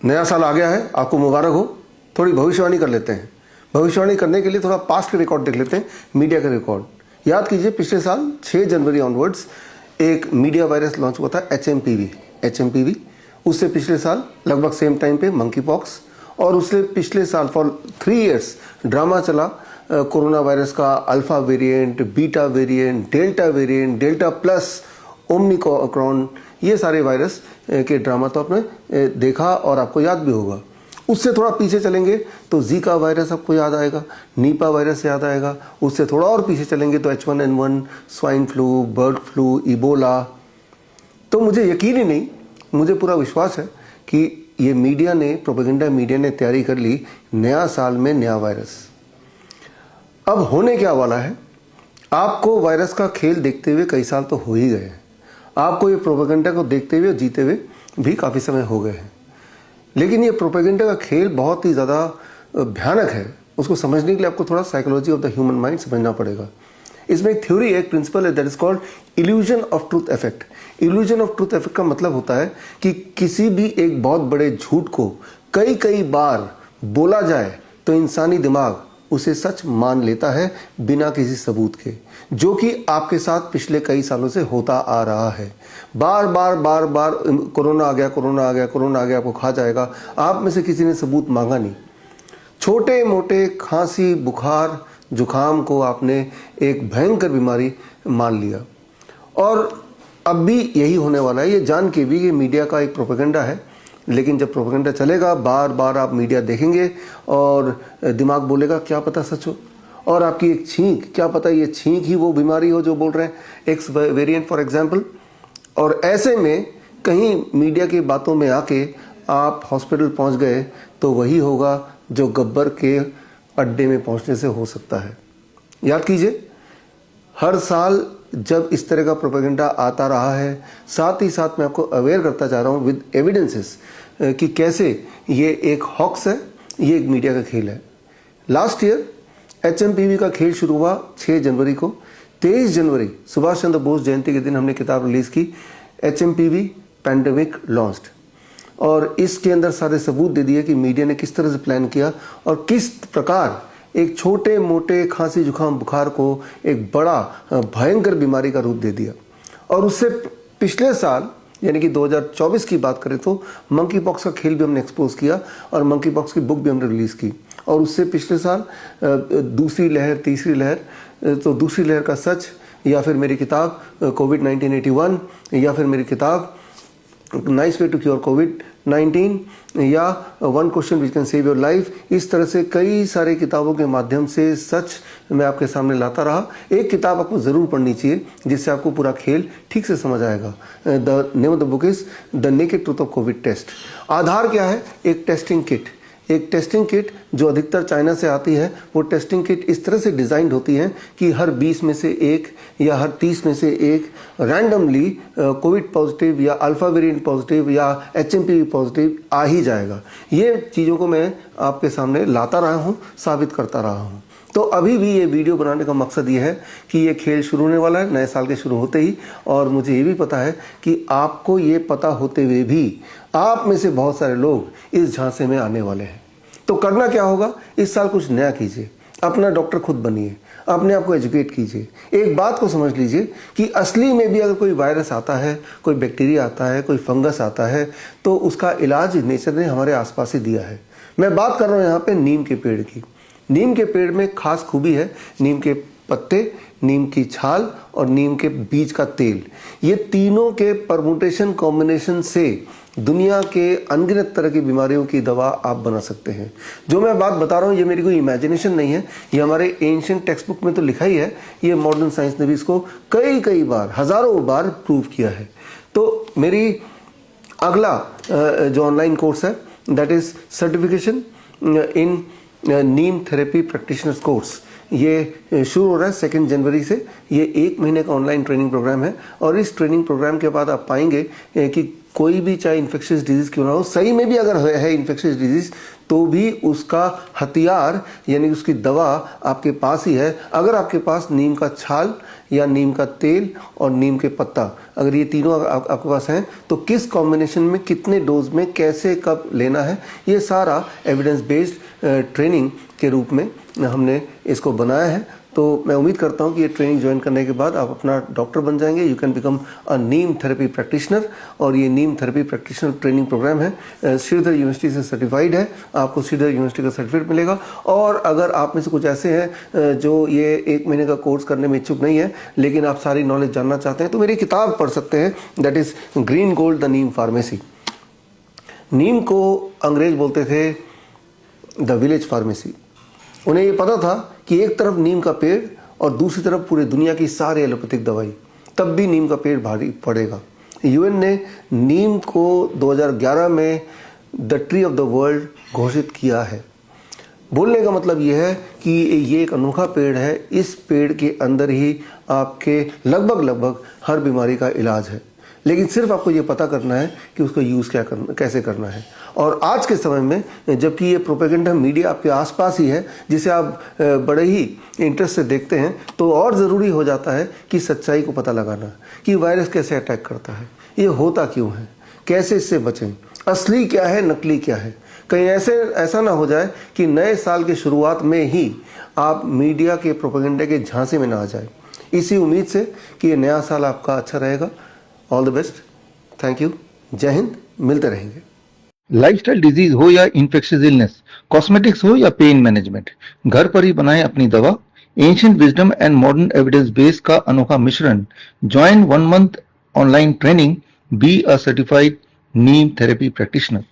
नया साल आ गया है, आपको मुबारक हो। थोड़ी भविष्यवाणी कर लेते हैं। भविष्यवाणी करने के लिए थोड़ा पास्ट के रिकॉर्ड देख लेते हैं, मीडिया का रिकॉर्ड। याद कीजिए, पिछले साल 6 जनवरी ऑनवर्ड्स एक मीडिया वायरस लॉन्च हुआ था, एचएमपीवी। उससे पिछले साल लगभग सेम टाइम पे मंकी पॉक्स, और उससे पिछले साल फॉर 3 इयर्स ड्रामा चला कोरोना वायरस का alpha variant, beta variant, delta plus, Omicron. ये सारे वायरस के ड्रामा तो आपने देखा और आपको याद भी होगा। उससे थोड़ा पीछे चलेंगे तो जीका वायरस आपको याद आएगा, नीपा वायरस याद आएगा। उससे थोड़ा और पीछे चलेंगे तो H1N1, swine flu, bird flu, Ebola. तो मुझे यकीन ही नहीं, मुझे पूरा विश्वास है कि ये मीडिया ने, प्रोपेगेंडा मीडिया ने तैयारी कर ली नया साल में नया वायरस। अब होने क्या वाला है, आपको वायरस का खेल देखते हुए कई साल तो हो ही गए हैं। आपको ये प्रोपेगेंडा को देखते हुए, जीते हुए भी काफ़ी समय हो गए हैं। लेकिन ये प्रोपेगेंडा का खेल बहुत ही ज़्यादा भयानक है। उसको समझने के लिए आपको थोड़ा psychology of the human mind समझना पड़ेगा। इसमें एक थ्योरी, एक प्रिंसिपल है, that is called illusion of truth effect. Illusion of truth effect का मतलब होता है कि किसी भी एक बहुत बड़े झूठ को कई बार बोला जाए तो इंसानी दिमाग उसे सच मान लेता है बिना किसी सबूत के, जो कि आपके साथ पिछले कई सालों से होता आ रहा है। बार बार कोरोना आ गया आपको खा जाएगा, आप में से किसी ने सबूत मांगा नहीं। छोटे मोटे खांसी, बुखार, जुखाम को आपने एक भयंकर बीमारी मान लिया, और अब भी यही होने वाला है। ये जान के भी ये मीडिया का एक प्रोपेगेंडा है। लेकिन जब प्रोपेगेंडा चलेगा, बार बार आप मीडिया देखेंगे और दिमाग बोलेगा क्या पता सच हो, और आपकी एक छींक, क्या पता ये छींक ही वो बीमारी हो जो बोल रहे हैं, एक्स वेरिएंट फॉर एग्जांपल। और ऐसे में कहीं मीडिया की बातों में आके आप हॉस्पिटल पहुंच गए तो वही होगा जो गब्बर के अड्डे में पहुंचने से हो सकता है। याद कीजिए, हर साल जब इस तरह का प्रोपेगेंडा आता रहा है, साथ ही साथ मैं आपको अवेयर करता जा रहा हूँ विद एविडेंसेस कि कैसे ये एक हॉक्स है, ये एक मीडिया का खेल है। लास्ट ईयर एचएमपीवी का खेल शुरू हुआ 6 जनवरी को। 23 जनवरी सुभाष चंद्र बोस जयंती के दिन हमने किताब रिलीज की, एचएमपीवी पैंडेमिक लॉन्च्ड, और इसके अंदर सारे सबूत दे दिए कि मीडिया ने किस तरह से प्लान किया और किस प्रकार एक छोटे मोटे खांसी जुकाम बुखार को एक बड़ा भयंकर बीमारी का रूप दे दिया। और उससे पिछले साल यानी कि 2024 की बात करें तो मंकी पॉक्स का खेल भी हमने एक्सपोज किया, और मंकी पॉक्स की बुक भी हमने रिलीज़ की। और उससे पिछले साल दूसरी लहर, तीसरी लहर, तो दूसरी लहर का सच, या फिर मेरी किताब कोविड 1981, या फिर मेरी किताब नाइस वे टू क्योर कोविड-19, या one question which can save your life. इस तरह से कई सारे किताबों के माध्यम से सच मैं आपके सामने लाता रहा। एक किताब आपको ज़रूर पढ़नी चाहिए जिससे आपको पूरा खेल ठीक से समझ आएगा। The name of the book is the naked truth of Covid test. आधार क्या है? एक टेस्टिंग किट जो अधिकतर चाइना से आती है। वो टेस्टिंग किट इस तरह से डिज़ाइंड होती है कि हर 20 में से एक या हर 30 में से एक रैंडमली कोविड पॉजिटिव या अल्फा वेरिएंट पॉजिटिव या एचएमपीवी पॉजिटिव आ ही जाएगा। ये चीज़ों को मैं आपके सामने लाता रहा हूँ, साबित करता रहा हूँ। तो अभी भी ये वीडियो बनाने का मकसद ये है कि ये खेल शुरू होने वाला है नए साल के शुरू होते ही, और मुझे ये भी पता है कि आपको ये पता होते हुए भी आप में से बहुत सारे लोग इस झांसे में आने वाले हैं। तो करना क्या होगा? इस साल कुछ नया कीजिए, अपना डॉक्टर खुद बनिए, अपने आप को एजुकेट कीजिए। एक बात को समझ लीजिए कि असली में भी अगर कोई वायरस आता है, कोई बैक्टीरिया आता है, कोई फंगस आता है, तो उसका इलाज नेचर ने हमारे आसपास ही दिया है। मैं बात कर रहा हूँ यहाँ पे नीम के पेड़ की। नीम के पेड़ में खास खूबी है नीम के पत्ते, नीम की छाल और नीम के बीज का तेल। ये तीनों के परमुटेशन कॉम्बिनेशन से दुनिया के अनगिनत तरह की बीमारियों की दवा आप बना सकते हैं। जो मैं बात बता रहा हूँ ये मेरी कोई इमेजिनेशन नहीं है, ये हमारे एंशिएंट टेक्स्ट बुक में तो लिखा ही है। ये मॉडर्न साइंस ने भी इसको कई बार, हजारों बार प्रूव किया है। तो मेरी अगला जो ऑनलाइन कोर्स है that is certification in Neem therapy practitioners course, ये शुरू हो रहा है 2 जनवरी से। ये 1 महीने का ऑनलाइन ट्रेनिंग प्रोग्राम है, और इस ट्रेनिंग प्रोग्राम के बाद आप पाएंगे कि कोई भी चाहे इन्फेक्शियस डिजीज क्यों ना हो, सही में भी अगर है इन्फेक्शियस डिजीज तो भी उसका हथियार यानी उसकी दवा आपके पास ही है। अगर आपके पास नीम का छाल या नीम का तेल और नीम के पत्ता, अगर ये तीनों आपके पास हैं तो किस कॉम्बिनेशन में कितने डोज में कैसे कब लेना है, ये सारा एविडेंस बेस्ड ट्रेनिंग के रूप में हमने इसको बनाया है। तो मैं उम्मीद करता हूँ कि ये ट्रेनिंग ज्वाइन करने के बाद आप अपना डॉक्टर बन जाएंगे। You can become a Neem therapy practitioner, और ये नीम थेरेपी प्रैक्टिशनर ट्रेनिंग प्रोग्राम है, श्रीधर यूनिवर्सिटी से सर्टिफाइड है। आपको श्रीधर यूनिवर्सिटी का सर्टिफिकेट मिलेगा। और अगर आप में से कुछ ऐसे हैं जो ये 1 महीने का कोर्स करने में इच्छुक नहीं है लेकिन आप सारी नॉलेज जानना चाहते हैं, तो मेरी किताब पढ़ सकते हैं, that is green gold the neem pharmacy. नीम को अंग्रेज बोलते थे द विलेज फार्मेसी। उन्हें ये पता था कि एक तरफ नीम का पेड़ और दूसरी तरफ पूरी दुनिया की सारी एलोपैथिक दवाई, तब भी नीम का पेड़ भारी पड़ेगा। यूएन ने नीम को 2011 में the tree of the world घोषित किया है। बोलने का मतलब यह है कि ये एक अनोखा पेड़ है। इस पेड़ के अंदर ही आपके लगभग हर बीमारी का इलाज है, लेकिन सिर्फ आपको ये पता करना है कि उसका यूज़ कैसे करना है। और आज के समय में जबकि ये प्रोपेगेंडा मीडिया आपके आसपास ही है, जिसे आप बड़े ही इंटरेस्ट से देखते हैं, तो और ज़रूरी हो जाता है कि सच्चाई को पता लगाना कि वायरस कैसे अटैक करता है, ये होता क्यों है, कैसे इससे बचें, असली क्या है, नकली क्या है। कहीं ऐसा ना हो जाए कि नए साल की शुरुआत में ही आप मीडिया के प्रोपेगेंडा के झांसे में ना आ जाए। इसी उम्मीद से कि ये नया साल आपका अच्छा रहेगा। All the best, thank you, जय हिंद, मिलते रहेंगे। लाइफस्टाइल डिजीज हो या इन्फेक्शियस इलनेस, कॉस्मेटिक्स हो या पेन मैनेजमेंट, घर पर ही बनाएं अपनी दवा। Ancient wisdom and modern evidence base का अनोखा मिश्रण। Join 1 month online training, be a certified Neem therapy practitioner.